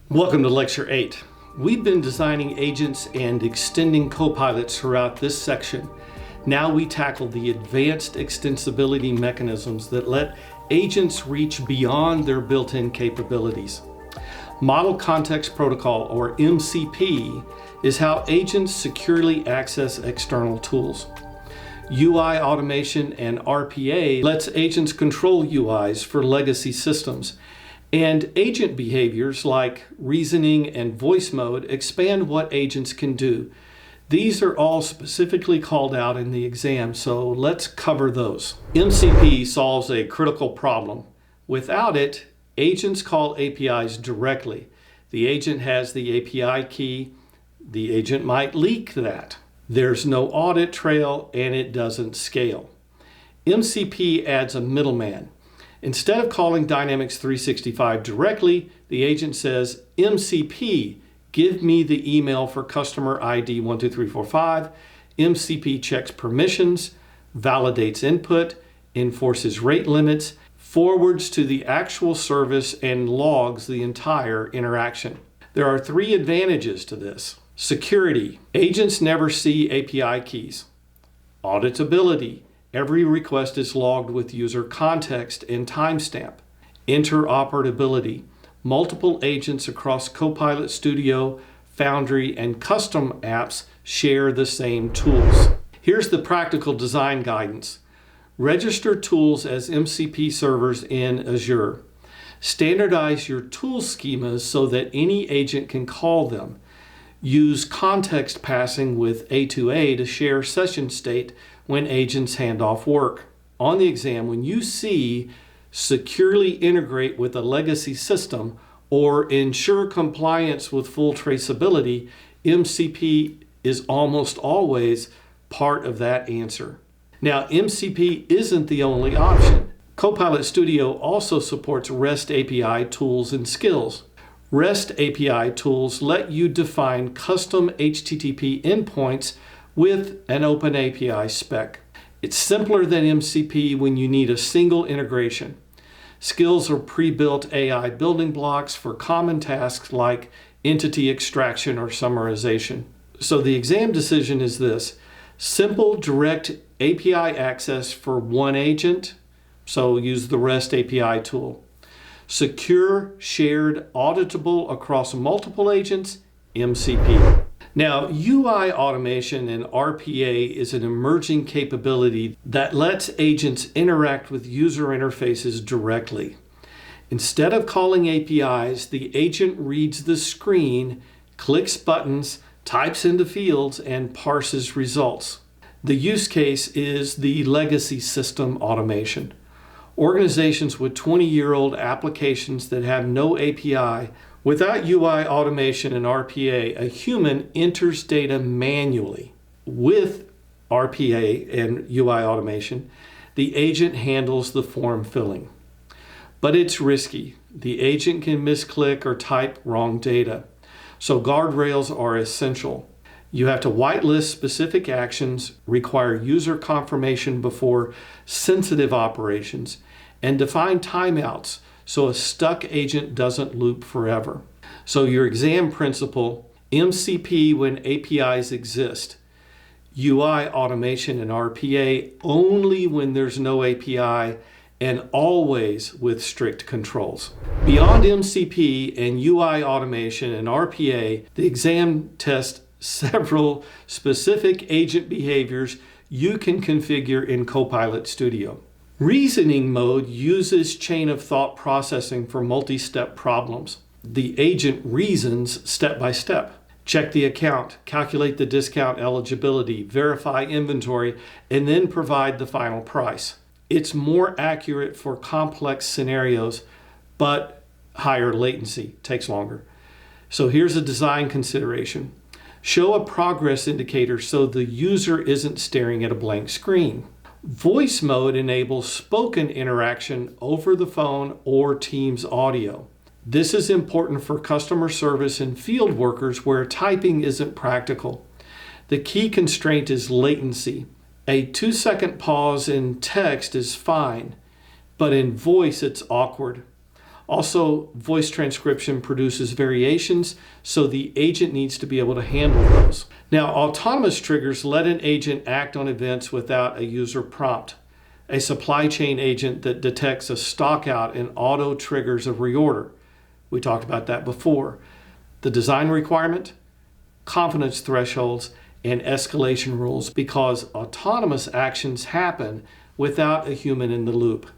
Welcome to Lecture 8. We've been designing agents and extending copilots throughout this section. Now we tackle the advanced extensibility mechanisms that let agents reach beyond their built-in capabilities. Model Context Protocol, or MCP, is how agents securely access external tools. UI Automation and RPA lets agents control UIs for legacy systems. And agent behaviors like reasoning and voice mode expand what agents can do. These are all specifically called out in the exam, so let's cover those. MCP solves a critical problem. Without it, agents call APIs directly. The agent has the API key. The agent might leak that. There's no audit trail, and it doesn't scale. MCP adds a middleman. Instead of calling Dynamics 365 directly, the agent says, MCP, give me the email for customer ID 12345. MCP checks permissions, validates input, enforces rate limits, forwards to the actual service, and logs the entire interaction. There are three advantages to this. Security. Agents never see API keys. Auditability. Every request is logged with user context and timestamp. Interoperability. Multiple agents across Copilot Studio, Foundry, and custom apps share the same tools. Here's the practical design guidance. Register tools as MCP servers in Azure. Standardize your tool schemas so that any agent can call them. Use context passing with A2A to share session state when agents hand off work. On the exam, when you see securely integrate with a legacy system or ensure compliance with full traceability, MCP is almost always part of that answer. Now, MCP isn't the only option. Copilot Studio also supports REST API tools and skills. REST API tools let you define custom HTTP endpoints with an open API spec. It's simpler than MCP when you need a single integration. Skills are pre-built AI building blocks for common tasks like entity extraction or summarization. So the exam decision is this: simple direct API access for one agent, so use the REST API tool. Secure, shared, auditable across multiple agents, MCP. Now, UI automation and RPA is an emerging capability that lets agents interact with user interfaces directly. Instead of calling APIs, the agent reads the screen, clicks buttons, types into fields, and parses results. The use case is the legacy system automation. Organizations with 20-year-old applications that have no API. Without UI automation and RPA, a human enters data manually. With RPA and UI automation, the agent handles the form filling. But it's risky. The agent can misclick or type wrong data. So guardrails are essential. You have to whitelist specific actions, require user confirmation before sensitive operations, and define timeouts so a stuck agent doesn't loop forever. So your exam principle: MCP when APIs exist. UI automation and RPA only when there's no API, and always with strict controls. Beyond MCP and UI automation and RPA, the exam tests several specific agent behaviors you can configure in Copilot Studio. Reasoning mode uses chain of thought processing for multi-step problems. The agent reasons step by step. Check the account, calculate the discount eligibility, verify inventory, and then provide the final price. It's more accurate for complex scenarios, but higher latency, takes longer. So here's a design consideration. Show a progress indicator so the user isn't staring at a blank screen. Voice mode enables spoken interaction over the phone or Teams audio. This is important for customer service and field workers where typing isn't practical. The key constraint is latency. A 2-second pause in text is fine, but in voice it's awkward. Also, voice transcription produces variations, so the agent needs to be able to handle those. Now, autonomous triggers let an agent act on events without a user prompt. A supply chain agent that detects a stock out and auto triggers a reorder. We talked about that before. The design requirement, confidence thresholds, and escalation rules, because autonomous actions happen without a human in the loop.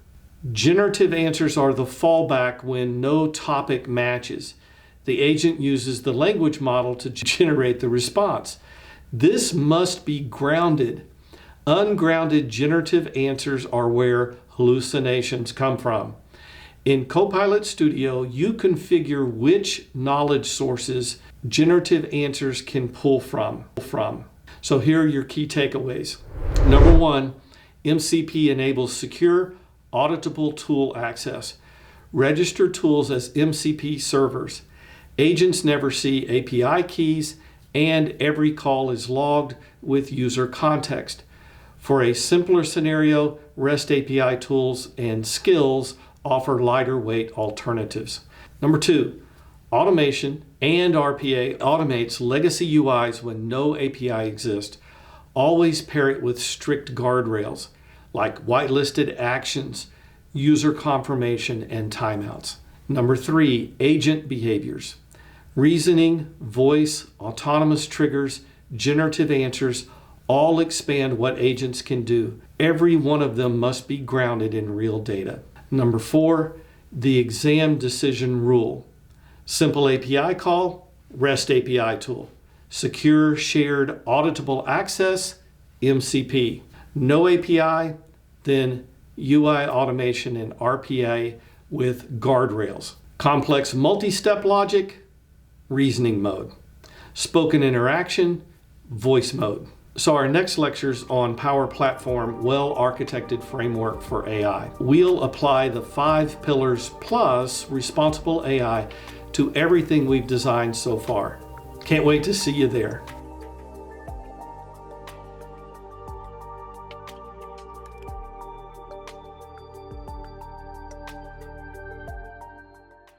Generative answers are the fallback when no topic matches. The agent uses the language model to generate the response. This must be grounded. Ungrounded generative answers are where hallucinations come from. In Copilot Studio, you configure which knowledge sources generative answers can pull from. So here are your key takeaways. Number one, MCP enables secure, auditable tool access. Register tools as MCP servers. Agents never see API keys, and every call is logged with user context. For a simpler scenario, REST API tools and skills offer lighter weight alternatives. Number two, Automation and RPA automates legacy UIs when no API exists. Always pair it with strict guardrails like whitelisted actions, user confirmation, and timeouts. Number three, agent behaviors. Reasoning, voice, autonomous triggers, generative answers all expand what agents can do. Every one of them must be grounded in real data. Number four, the exam decision rule. Simple API call, REST API tool. Secure, shared, auditable access, MCP. No API, then UI automation and RPA with guardrails. Complex multi-step logic, reasoning mode. Spoken interaction, voice mode. So our next lecture is on Power Platform Well-Architected Framework for AI. We'll apply the 5 pillars plus responsible AI to everything we've designed so far. Can't wait to see you there.